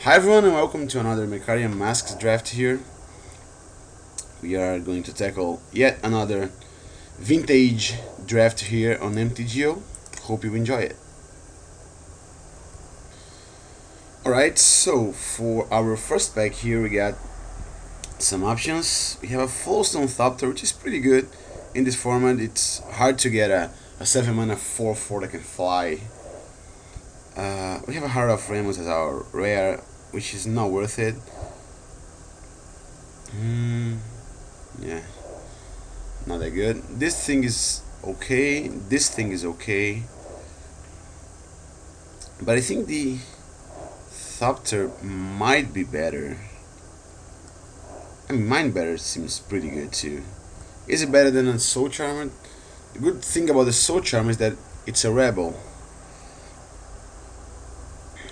Hi everyone and welcome to another Mercadia Masks draft here. We are going to tackle yet another vintage draft here on MTGO. Hope you enjoy it. Alright, so for our first pack here we got some options. We have a Flowstone Thopter, which is pretty good in this format. It's hard to get a 7 mana 4/4 that can fly. We have a Heart of Ramos as our rare, which is not worth it. Yeah, not that good. This thing is okay. This thing is okay. But I think the Thopter might be better. I mean, Mind Better seems pretty good too. Is it better than a Soul Charmer? The good thing about the Soul Charmer is that it's a rebel.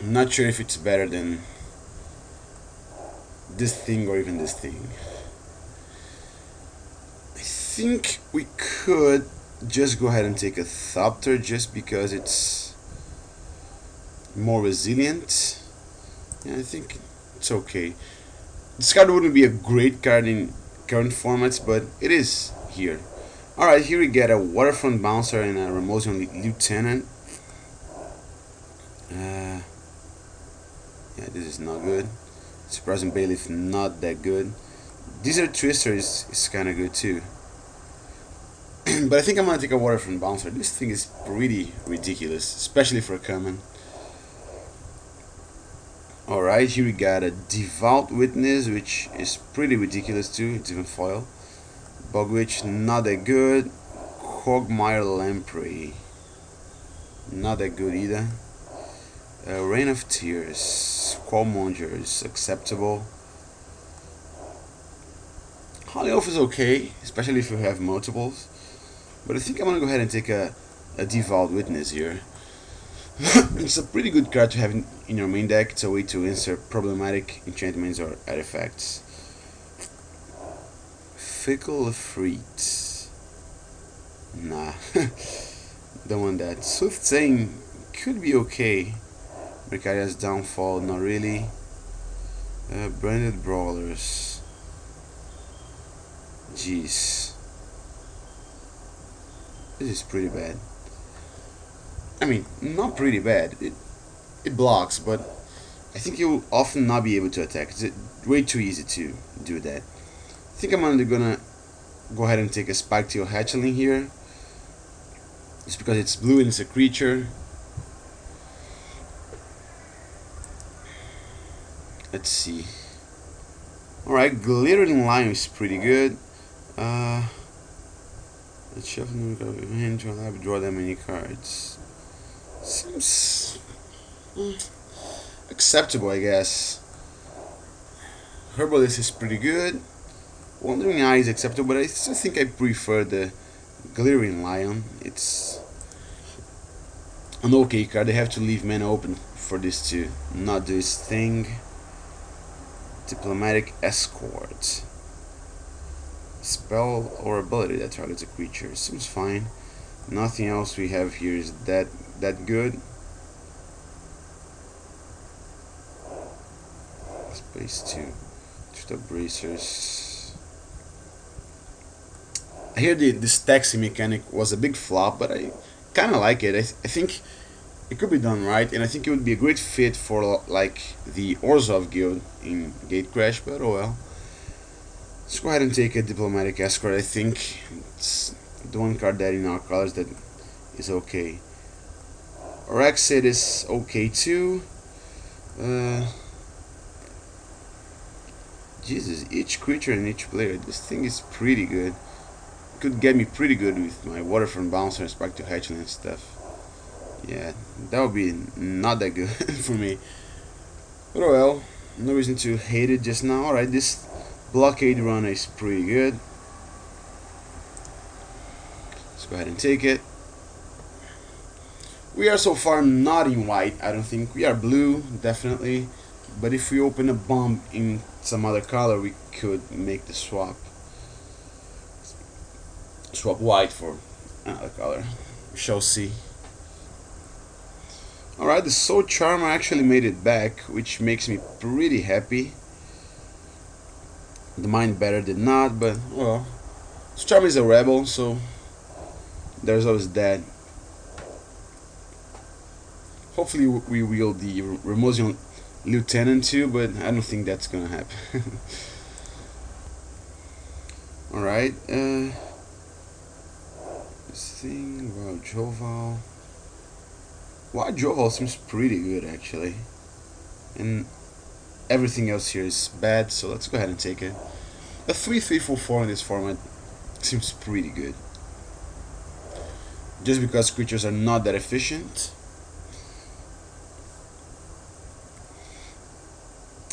I'm not sure if it's better than this thing or even this thing. I think we could just go ahead and take a Thopter just because it's more resilient. Yeah, I think it's okay. This card wouldn't be a great card in current formats, but it is here. Alright, here we get a Waterfront Bouncer and a Remosian Lieutenant. Yeah, this is not good. Surprising Bailiff, not that good. Desert Twister is kind of good too. But I think I'm gonna take a Waterfront Bouncer. This thing is pretty ridiculous, especially for a common. Alright, here we got a Devout Witness, which is pretty ridiculous too. It's even foil. Bugwitch, not that good. Quagmire Lamprey, not that good either. Rain of Tears, Squallmonger is acceptable. Holy Oath is okay, especially if you have multiples. But I think I'm gonna go ahead and take a Devout Witness here. It's a pretty good card to have in your main deck. It's a way to insert problematic enchantments or artifacts. Fickle Efreet. Nah, don't want that. Soothsaying could be okay. Mercadia's Downfall, not really. Branded Brawlers. Jeez. This is pretty bad. I mean, not pretty bad. It blocks, but I think you'll often not be able to attack. It's way too easy to do that. I think I'm gonna go ahead and take a Spiketail Hatchling here. Just because it's blue and it's a creature. Let's see. Alright, Glittering Lion is pretty good. Let's shuffle the hand to allow draw that many cards. Seems acceptable, I guess. Herbalist is pretty good. Wandering Eye is acceptable, but I still think I prefer the Glittering Lion. It's an okay card. They have to leave mana open for this to not do its thing. Diplomatic Escort. Spell or ability that targets a creature. Seems fine. Nothing else we have here is that good. Space 2. The bracers. I hear this taxi mechanic was a big flop, but I kind of like it. I think it could be done right, and I think it would be a great fit for like the Orzhov guild in Gatecrash, but oh well. Let's go ahead and take a Diplomatic Escort. I think it's the one card that in our colors that is okay. Orexid is okay too. Jesus, each creature and each player, this thing is pretty good. Could get me pretty good with my Waterfront Bouncer and Spiketail Hatchling and stuff. Yeah, that would be not that good for me. But oh well, no reason to hate it just now. Alright, this Blockade Runner is pretty good. Let's go ahead and take it. We are so far not in white, I don't think. We are blue, definitely. But if we open a bomb in some other color, we could make the swap. Swap white for another color. We shall see. Alright, the Soul Charmer actually made it back, which makes me pretty happy. The Mind Better did not, but well, Soul Charmer is a rebel, so there's always that. Hopefully we wield the Remosian Lieutenant too, but I don't think that's gonna happen. Alright, this thing, wow, Joval. Wow, Joval seems pretty good actually. And everything else here is bad, so let's go ahead and take it. A 3-3-4-4 in this format seems pretty good. Just because creatures are not that efficient.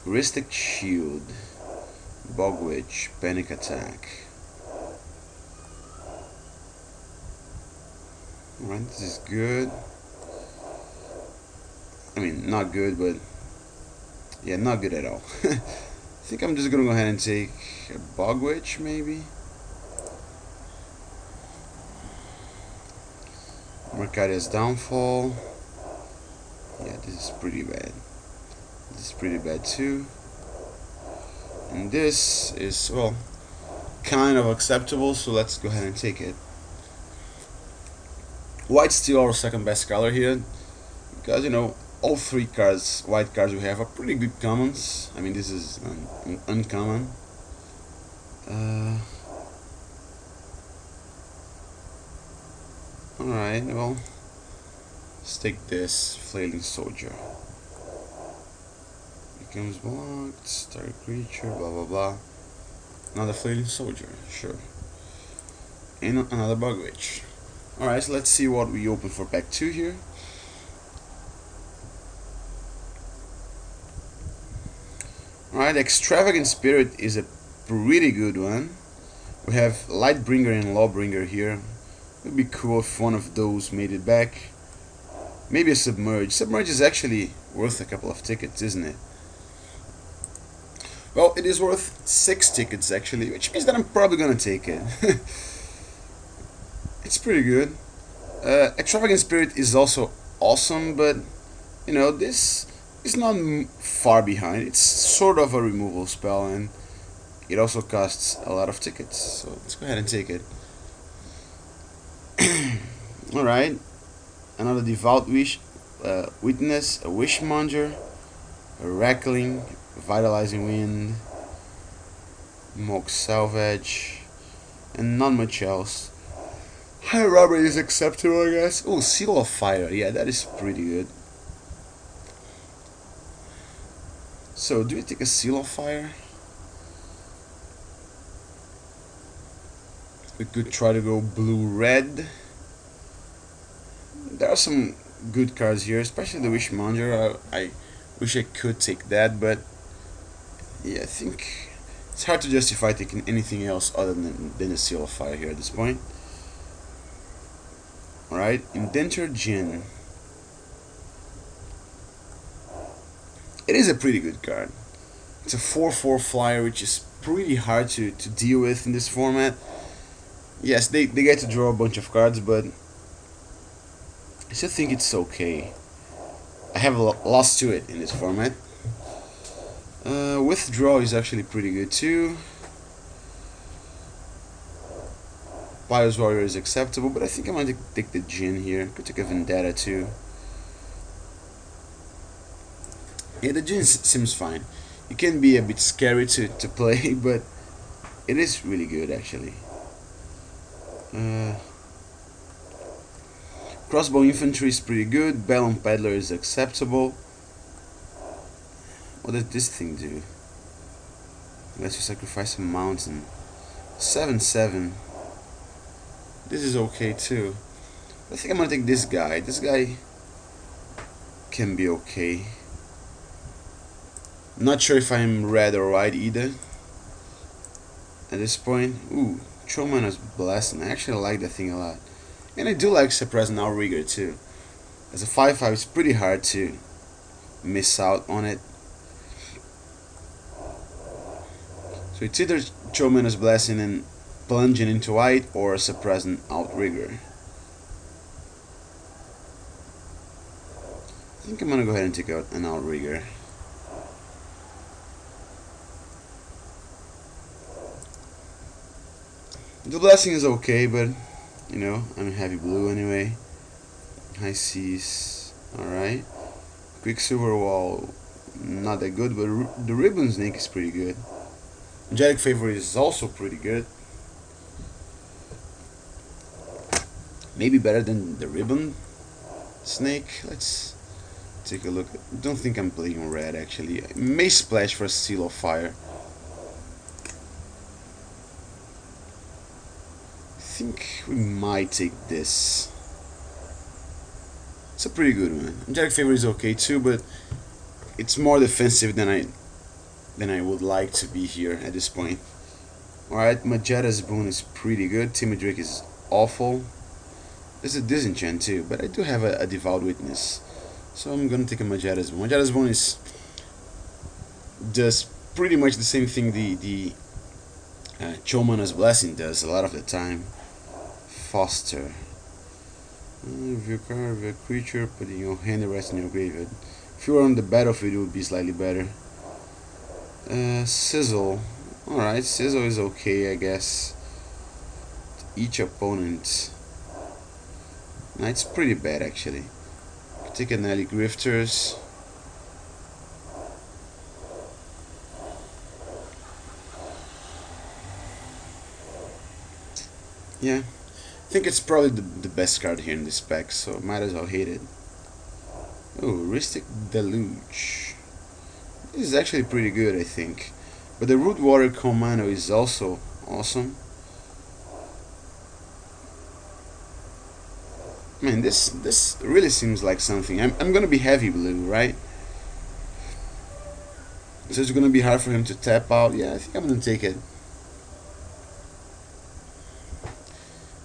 Ristic Shield, Bogwitch, Panic Attack. Alright, this is good. I mean, not good, but yeah, not good at all. I think I'm just gonna go ahead and take a Bogwitch, maybe. Mercadia's Downfall. Yeah, this is pretty bad. This is pretty bad too. And this is, well, kind of acceptable, so let's go ahead and take it. White's still our second best color here, because you know all three cards, white cards we have are pretty good commons. I mean, this is an uncommon. Alright, well, let's take this Flailing Soldier. Becomes blocked, start creature, blah blah blah. Another Flailing Soldier, sure. And another Bugwitch. Alright, so let's see what we open for pack 2 here. Alright, Extravagant Spirit is a pretty good one. We have Lightbringer and Lawbringer here. It would be cool if one of those made it back. Maybe a Submerge. Submerge is actually worth a couple of tickets, isn't it? Well, it is worth 6 tickets actually, which means that I'm probably gonna take it. It's pretty good. Extravagant Spirit is also awesome, but you know, this is not far behind. It's sort of a removal spell, and it also costs a lot of tickets. So let's go ahead and take it. Alright, another Devout Witness, a Wishmonger, a Rackling, Vitalizing Wind, Mock Salvage, and not much else. High Robbery is acceptable, I guess. Oh, Seal of Fire, yeah, that is pretty good. So, do we take a Seal of Fire? We could try to go blue-red. There are some good cards here, especially the Wishmonger. I wish I could take that, but yeah, I think it's hard to justify taking anything else other than the Seal of Fire here at this point. Alright, Indentured Djinn. It is a pretty good card. It's a 4/4 flyer, which is pretty hard to deal with in this format. Yes, they get to draw a bunch of cards, but I still think it's okay. I have lost to it in this format. Withdraw is actually pretty good too. Pious Warrior is acceptable, but I think I'm going to take the Djinn here. Could take a Vendetta too. Yeah, the Djinn seems fine. It can be a bit scary to play, but it is really good actually. Crossbow Infantry is pretty good. Bellum Peddler is acceptable. What does this thing do? Lets you sacrifice a mountain. 7/7. This is okay too. I think I'm gonna take this guy. This guy can be okay. Not sure if I'm red or white either. At this point, ooh, Chomana's Blessing. I actually like that thing a lot. And I do like Suppressing Outrigger too. As a 5/5, it's pretty hard to miss out on it. So it's either Chomana's Blessing and plunging into white or Suppressing Outrigger. think I'm gonna go ahead and take out an outrigger. The blessing is okay, but you know, I'm heavy blue anyway. High seas, alright. Quicksilver wall, not that good, but the ribbon snake is pretty good. Angelic favor is also pretty good. Maybe better than the ribbon snake. Let's take a look. I don't think I'm playing red actually. I may splash for a seal of fire. I think we might take this. It's a pretty good one. Angelic favor is okay too, but it's more defensive than I would like to be here at this point. Alright, Majetta's boon is pretty good. Timid Drake is awful. There's a disenchant too, but I do have a devout witness, so I'm gonna take a Majetta's boon. Majetta's boon is does pretty much the same thing the Chomana's blessing does a lot of the time. Foster. If your card of a creature, put in your hand the rest in your graveyard. If you were on the battlefield, it would be slightly better. Sizzle. Alright, Sizzle is okay, I guess. Each opponent. Nah, it's pretty bad actually. Take an Nelly Grifters. Yeah, I think it's probably the best card here in this pack, so might as well hit it. Oh, Ristic Deluge. This is actually pretty good, I think. But the Root Water Commando is also awesome. Man, this really seems like something. I'm gonna be heavy blue, right? So it's gonna be hard for him to tap out. Yeah, I think I'm gonna take it.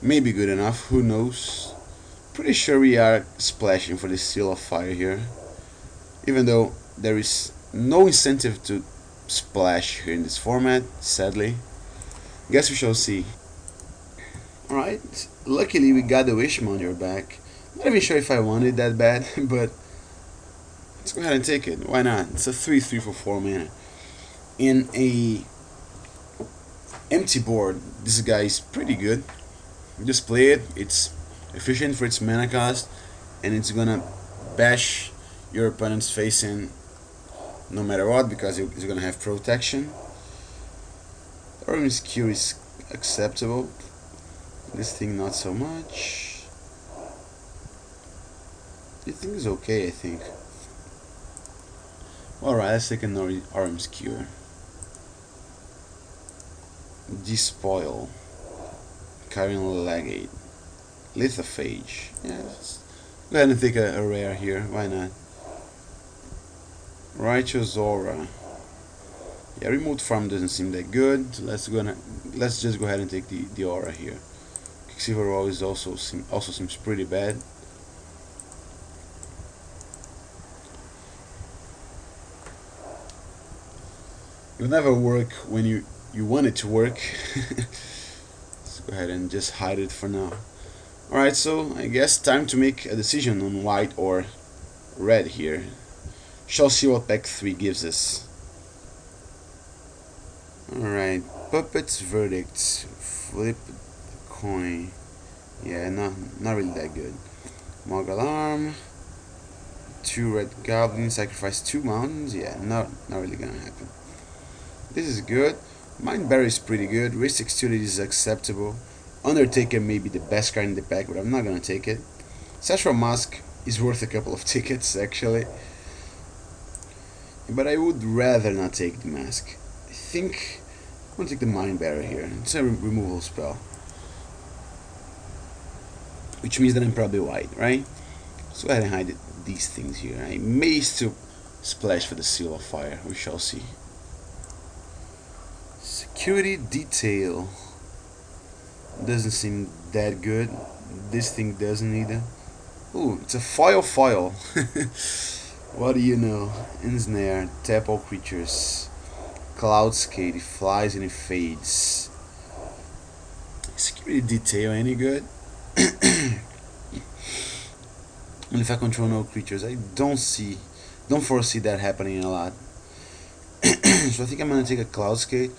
Maybe good enough, who knows? Pretty sure we are splashing for the Seal of Fire here. Even though there is no incentive to splash here in this format, sadly. Guess we shall see. Alright, luckily we got the Wishmonger back. Not even sure if I want it that bad, but let's go ahead and take it. Why not? It's a 3/3 for 4 mana. In a empty board, this guy is pretty good. Just play it, it's efficient for its mana cost, and it's gonna bash your opponent's face in no matter what, because it's gonna have protection. Orange Q is acceptable. This thing not so much. This thing is okay, I think. Alright, let's take an Orange Cure. Despoil. Carrion Legate. Lithophage. Yeah, let's go ahead and take a rare here, why not? Righteous Aura. Yeah, remote farm doesn't seem that good. So let's just go ahead and take the aura here. Quicksilver Wall is also seems pretty bad. It will never work when you want it to work. Let's go ahead and just hide it for now. Alright, so I guess time to make a decision on white or red here. Shall see what pack 3 gives us. Alright, Puppet's Verdict. Flip the coin. Yeah, not really that good. Mog Alarm. 2 red goblins, sacrifice 2 mountains. Yeah, not really gonna happen. This is good. Mind Barrier is pretty good. Risk Extility is acceptable. Undertaker may be the best card in the pack, but I'm not gonna take it. Sacral Mask is worth a couple of tickets actually, but I would rather not take the mask. I think I'm gonna take the Mind Barrier here. It's a removal spell, which means that I'm probably white, right? So go ahead and hide these things here. I may still splash for the Seal of Fire. We shall see. Security Detail doesn't seem that good. This thing doesn't either. Ooh, it's a foil. What do you know? Ensnare, tap all creatures. Cloudskate, it flies and it fades. Security Detail, any good? And if I control no creatures, I don't foresee that happening a lot. So I think I'm gonna take a Cloud Skate.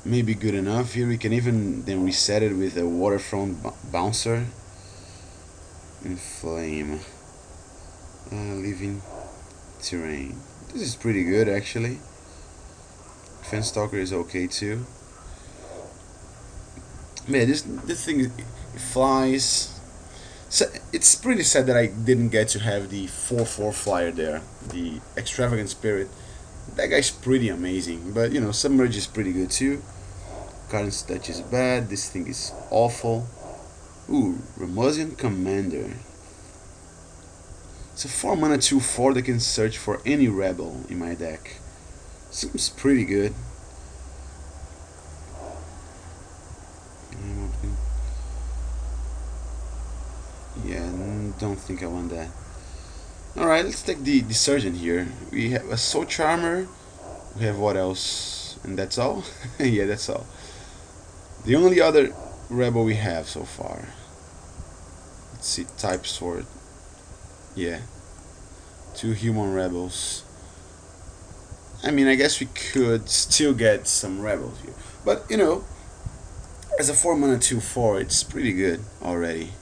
Maybe good enough here. We can even then reset it with a Waterfront Bouncer. Inflame. Living Terrain. This is pretty good actually. Fence Stalker is okay too. Man, this thing flies. So it's pretty sad that I didn't get to have the 4/4 flyer there, the Extravagant Spirit. That guy's pretty amazing, but you know, Submerge is pretty good too. Current Touch is bad. This thing is awful. Ooh, Ramozian Commander. It's a 4 mana 2/4 that can search for any rebel in my deck. Seems pretty good. Yeah, don't think I want that. Alright, let's take the Surgeon here. We have a Soul Charmer. We have what else? And that's all? Yeah, that's all. The only other rebel we have so far. Let's see, Type Sword. Yeah. 2 human rebels. I mean, I guess we could still get some rebels here. But, you know, as a 4 mana 2/4, it's pretty good already.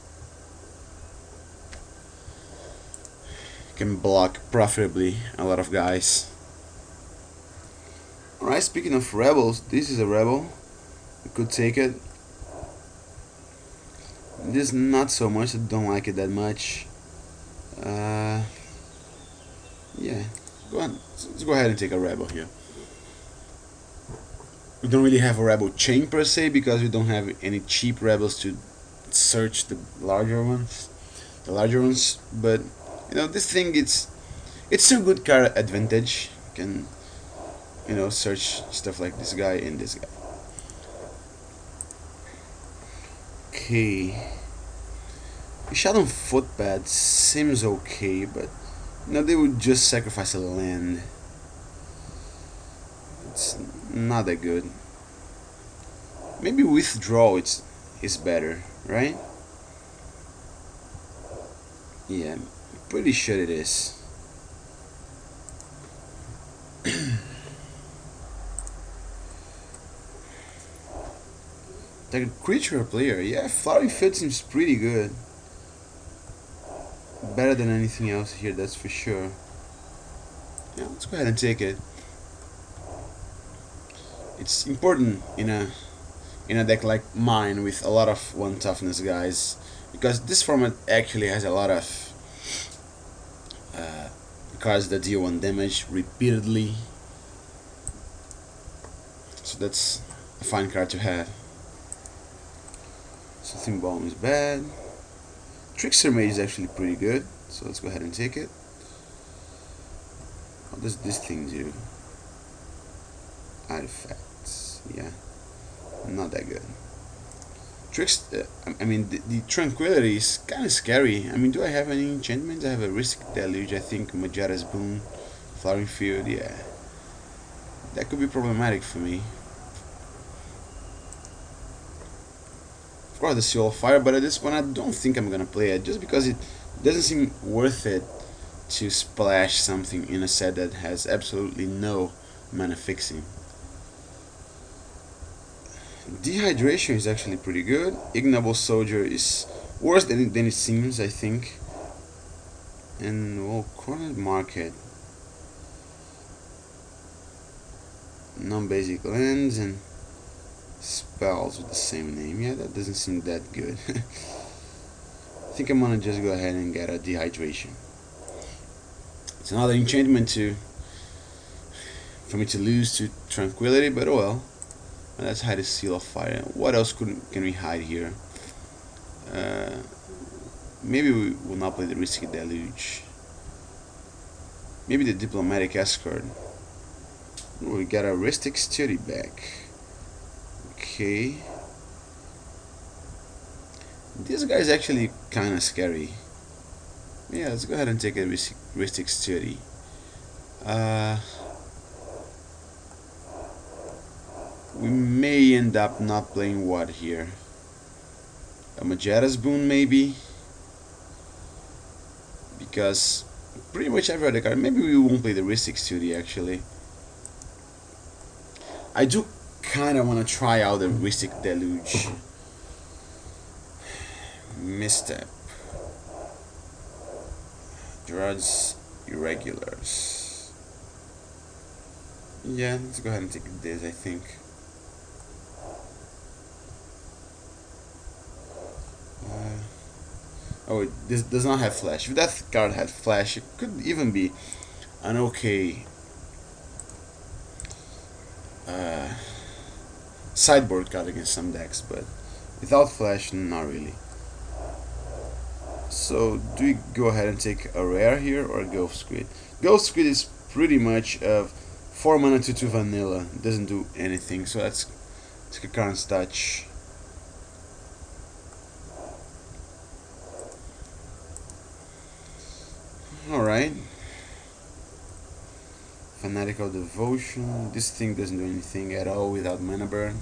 Can block profitably a lot of guys. Alright, speaking of rebels, this is a rebel. We could take it. This not so much, I don't like it that much. Yeah, let's go ahead and take a rebel here. We don't really have a rebel chain per se because we don't have any cheap rebels to search the larger ones. But you know, this thing it's still good card advantage. You can, you know, search stuff like this guy and this guy. Okay. Shadow Footpad seems okay, but you know, they would just sacrifice a land. It's not that good. Maybe Withdraw is better, right? Yeah, I'm pretty sure it is. The creature player, yeah, Flowering Field seems pretty good. Better than anything else here, that's for sure. Yeah, let's go ahead and take it. It's important in a deck like mine with a lot of 1 toughness guys, because this format actually has a lot of cards that deal 1 damage repeatedly. So that's a fine card to have. Something Bomb is bad. Trickster Mage is actually pretty good, so let's go ahead and take it. What does this thing do? Artifacts, yeah, not that good. I mean, the Tranquility is kind of scary. I mean, do I have any enchantments? I have a Ristic Deluge, I think, Majara's Boon, Flowering Field, yeah. That could be problematic for me. Of course, the Seal of Fire, but at this point I don't think I'm gonna play it, just because it doesn't seem worth it to splash something in a set that has absolutely no mana fixing. Dehydration is actually pretty good. Ignoble Soldier is worse than it seems, I think. And well, Cornered Market, non-basic lands and spells with the same name. Yeah, that doesn't seem that good. I think I'm gonna just go ahead and get a Dehydration. It's another enchantment for me to lose to Tranquility, but oh well. Let's hide the Seal of Fire. What else can we hide here? Maybe we will not play the Risky Deluge. Maybe the Diplomatic Escort. Ooh, we got a Ristic Study back. Okay. This guy is actually kind of scary. Yeah, let's go ahead and take a Ristic Study. We may end up not playing what here? a Majetta's Boon maybe, because pretty much every other card. Maybe we won't play the Rhystic Studio actually. I do kind of want to try out the Rhystic Deluge. Misstep. Gerard's Irregulars. Yeah, let's go ahead and take this, I think. Oh, this does not have flash. If that card had flash, it could even be an okay sideboard card against some decks, but without flash, not really. So, do we go ahead and take a rare here or a Ghost Squid? Ghost Squid is pretty much 4 mana 2/2 vanilla. Doesn't do anything, so let's take a Karn's Touch. Alright. Fanatical Devotion. This thing doesn't do anything at all without mana burn.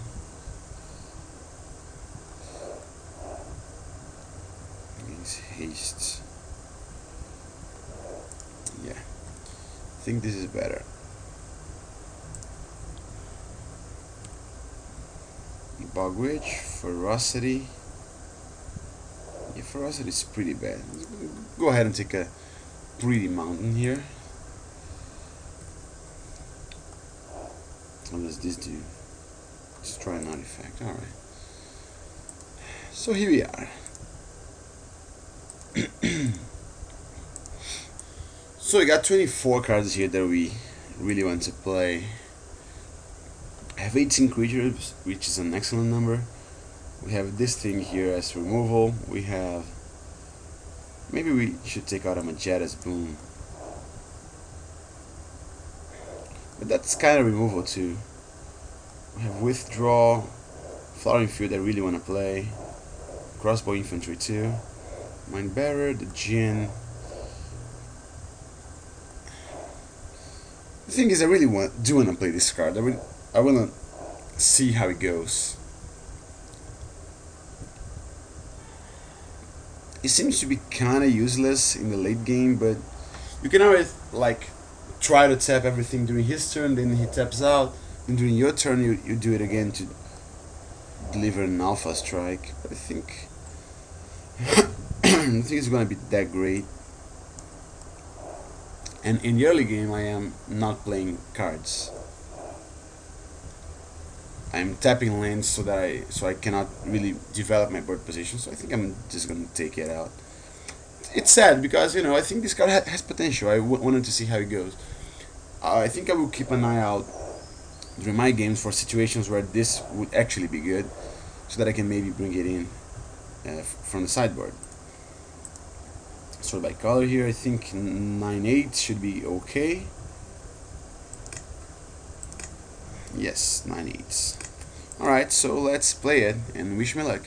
Haste. Yeah, I think this is better. Bogwitch, Ferocity. Yeah, Ferocity is pretty bad. Go ahead and take a Pretty Mountain here. What does this do? Destroy an artifact. Alright. So here we are. So we got 24 cards here that we really want to play. I have 18 creatures, which is an excellent number. We have this thing here as removal. We have... Maybe we should take out a Majetta's Boon. But that's kind of removal too. We have Withdraw, Flowering Field I really want to play, Crossbow Infantry too, Mindbearer, the Djinn. The thing is, I really do want to play this card. I want to see how it goes. It seems to be kind of useless in the late game, but you can always like try to tap everything during his turn, then he taps out, and during your turn you do it again to deliver an alpha strike. But I think I think it's gonna be that great. And in the early game I am not playing cards. I'm tapping lands so I cannot really develop my board position. So I think I'm just gonna take it out. It's sad because I think this card has potential. I wanted to see how it goes. I think I will keep an eye out during my games for situations where this would actually be good, so that I can maybe bring it in from the sideboard. Sort by color here. I think 9/8 should be okay. Yes, 9/8. Alright, so let's play it and wish me luck.